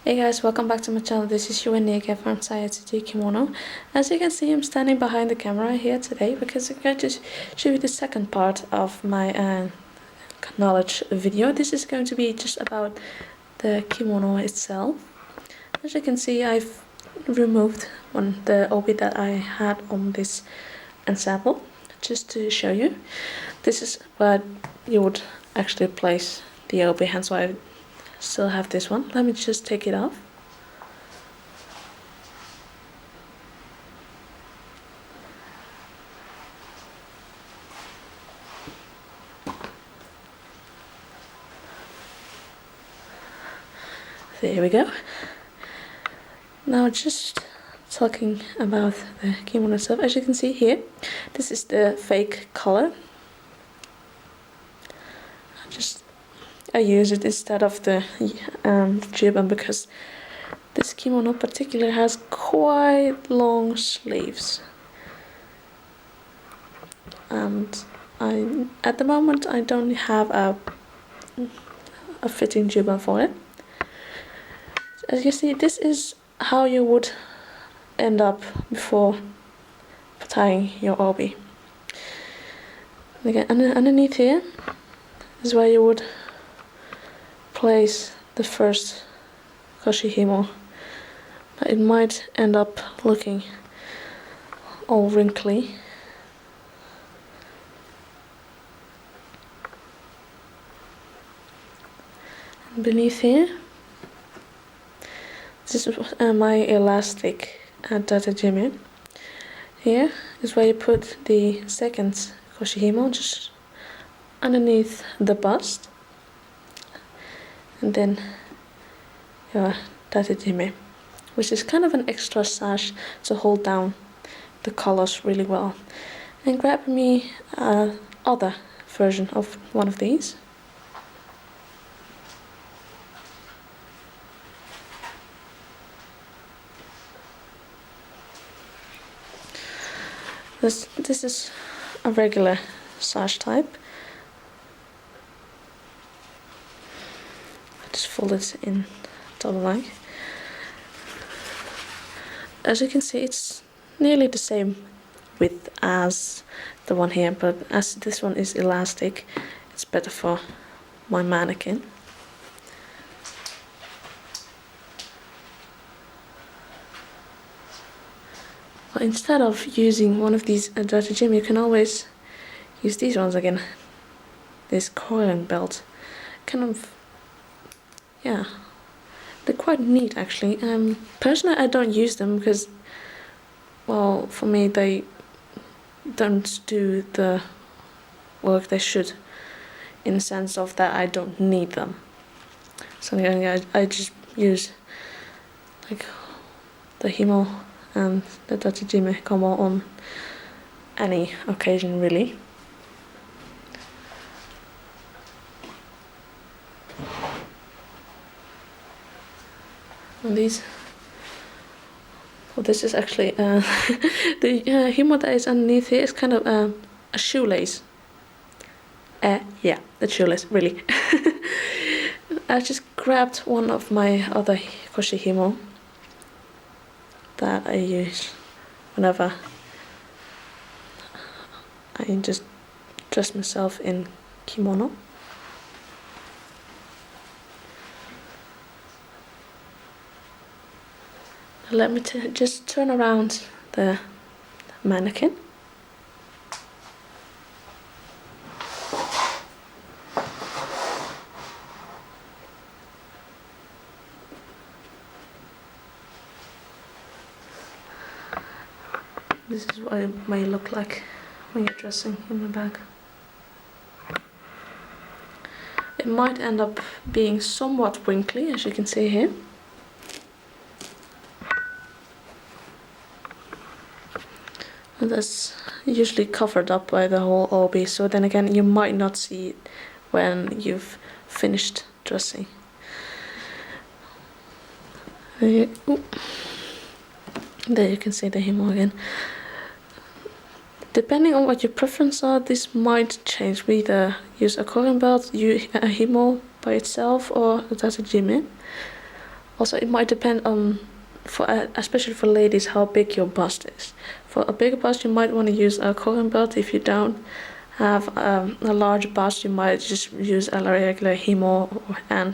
Hey guys, welcome back to my channel. This is Nick from Chayatsuji Kimono. As you can see, I'm standing behind the camera here today because I'm going to show you the second part of my knowledge video. This is going to be just about the kimono itself. As you can see, I've removed the obi that I had on this ensemble just to show you. This is where you would actually place the obi, hence why I still have this one. Let me just take it off. There we go. Now just talking about the kimono itself. As you can see here, this is the fake color. I use it instead of the ribbon because this kimono in particular has quite long sleeves, and at the moment I don't have a fitting ribbon for it. As you see, this is how you would end up before tying your obi. Again, underneath here is where you would place the first koshihimo, but it might end up looking all wrinkly. And beneath here, this is my elastic tatejime. Here is where you put the second koshihimo, just underneath the bust, and then your tatejime, which is kind of an extra sash to hold down the colors really well. And grab me other version of one of these. This is a regular sash type. Just fold it in double line. As you can see, it's nearly the same width as the one here, but as this one is elastic, it's better for my mannequin. But instead of using one of these tatejime, you can always use these ones again. This coiling belt, kind of. Yeah, they're quite neat actually. Personally, I don't use them because, well, for me they don't do the work they should, in the sense of that I don't need them. So I just use like the himo and the tatejime combo on any occasion really. And these, well, this is actually the himo that is underneath here is kind of a shoelace. Yeah, the shoelace, really. I just grabbed one of my other koshihimo that I use whenever I just dress myself in kimono. Let me just turn around the mannequin. This is what it may look like when you're dressing in the back. It might end up being somewhat wrinkly, as you can see here. And that's usually covered up by the whole obi, so then again you might not see it when you've finished dressing. There you can see the himo again. Depending on what your preference are, this might change. We either use a coiling belt, use a himo by itself, or a tatejime. Also, it might depend on, especially for ladies, how big your bust is. For a bigger bust, you might want to use a coiling belt. If you don't have a large bust, you might just use a regular himo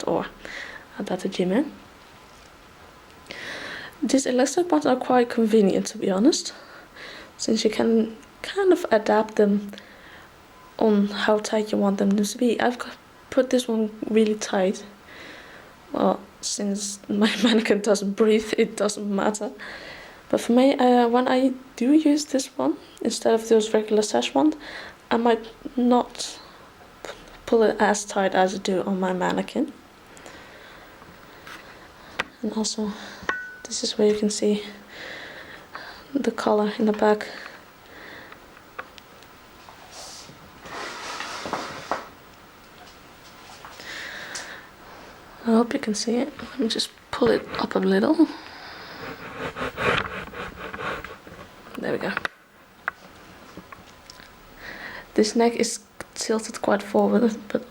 or adata. These elastic bands are quite convenient, to be honest, since you can kind of adapt them on how tight you want them to be. I've put this one really tight. Well, since my mannequin doesn't breathe, it doesn't matter. But for me, when I do use this one, instead of those regular sash ones, I might not pull it as tight as I do on my mannequin. And also, this is where you can see the collar in the back. I hope you can see it. Let me just pull it up a little. There we go. This neck is tilted quite forward, but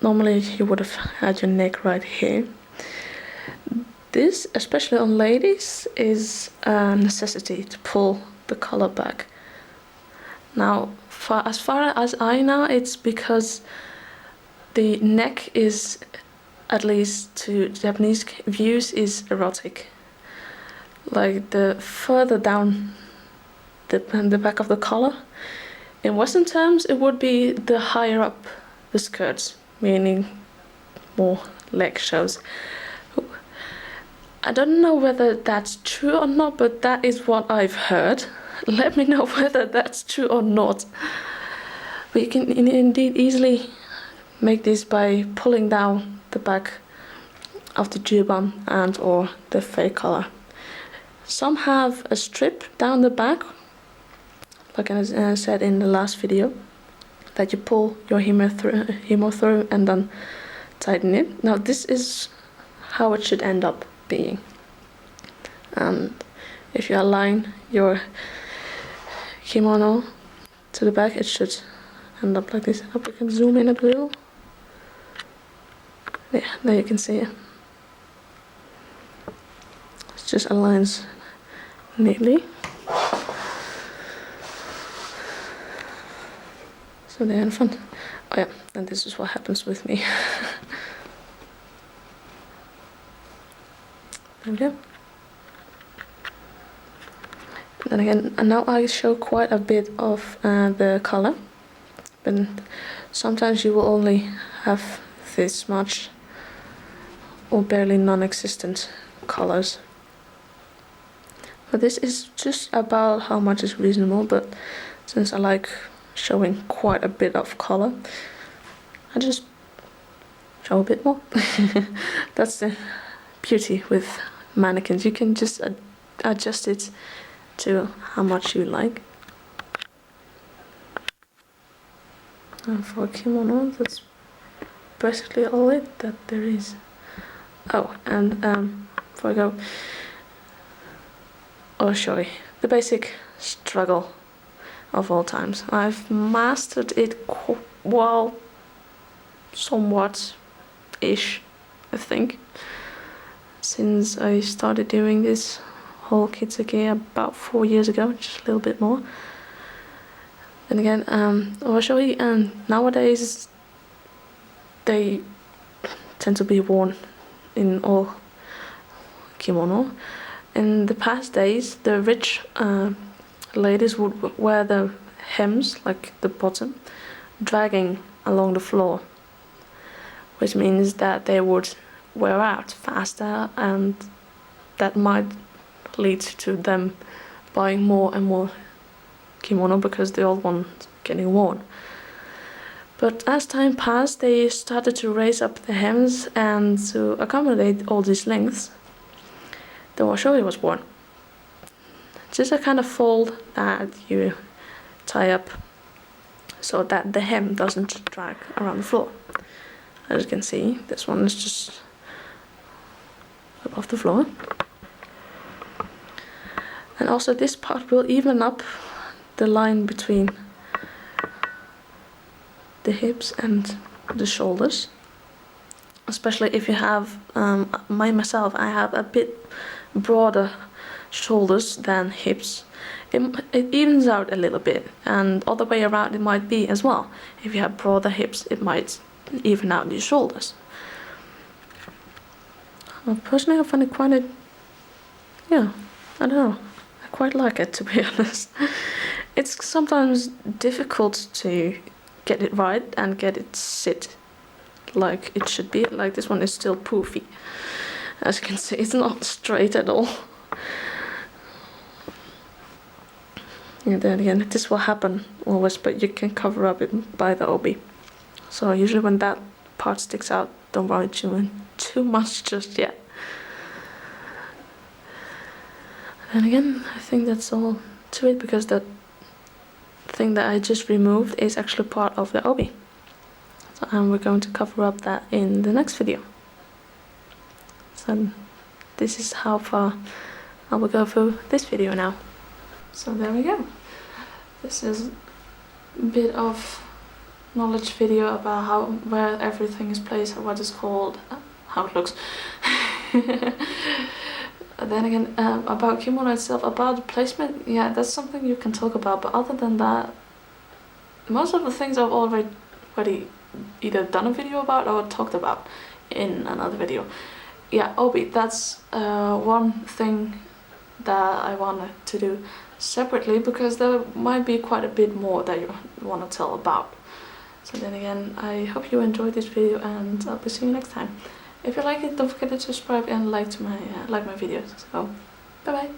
normally you would have had your neck right here. This, especially on ladies, is a necessity to pull the collar back. Now, as far as I know, it's because the neck is, at least to Japanese views, is erotic. Like the further down the back of the collar, in Western terms, it would be the higher up the skirts, meaning more leg shows. I don't know whether that's true or not, but that is what I've heard. Let me know whether that's true or not. But you can indeed easily make this by pulling down the back of the juban and or the fake collar. Some have a strip down the back, like I said in the last video, that you pull your himo through and then tighten it. Now this is how it should end up being. And if you align your kimono to the back, it should end up like this. I hope you can zoom in a little. Yeah, there you can see it. It just aligns neatly. So there in front. Oh yeah, and this is what happens with me. There we go. Then again, and now I show quite a bit of the color, but sometimes you will only have this much or barely non-existent colors. But this is just about how much is reasonable, but since I like showing quite a bit of color, I just show a bit more. That's the beauty with mannequins. You can just adjust it to how much you like. And for a kimono, that's basically all it that there is. Oh, and before I go, I'll show you the basic struggle of all times. I've mastered it well, somewhat-ish, I think, since I started doing this whole kitsuke about 4 years ago, just a little bit more. Then again, obviously, nowadays they tend to be worn in all kimono. In the past days, the rich ladies would wear the hems, like the bottom, dragging along the floor, which means that they would wear out faster, and that might lead to them buying more and more kimono because the old one's getting worn. But as time passed, they started to raise up the hems, and to accommodate all these lengths, the washori was worn. Just a kind of fold that you tie up so that the hem doesn't drag around the floor. As you can see, this one is just above the floor. And also this part will even up the line between the hips and the shoulders. especially if you have, myself, I have a bit broader shoulders than hips. It evens out a little bit, and other way around it might be as well. If you have broader hips, it might even out your shoulders. Personally, I find it quite yeah, I don't know, I quite like it, to be honest. It's sometimes difficult to get it right and get it sit like it should be. Like this one is still poofy. As you can see, it's not straight at all. And then again, this will happen always, but you can cover up it by the obi. So usually when that part sticks out, don't worry too much just yet. And again, I think that's all to it, because that thing that I just removed is actually part of the obi. And we're going to cover up that in the next video. So this is how far I will go through this video now. So there we go. This is a bit of knowledge video about where everything is placed, what it's called, how it looks. Then again, about kimono itself, about the placement, yeah, that's something you can talk about, but other than that, most of the things I've already either done a video about or talked about in another video. Yeah, obi, that's one thing that I wanted to do separately, because there might be quite a bit more that you want to tell about. So then again, I hope you enjoyed this video, and I'll be seeing you next time. If you like it, don't forget to subscribe and like my videos. So, bye bye.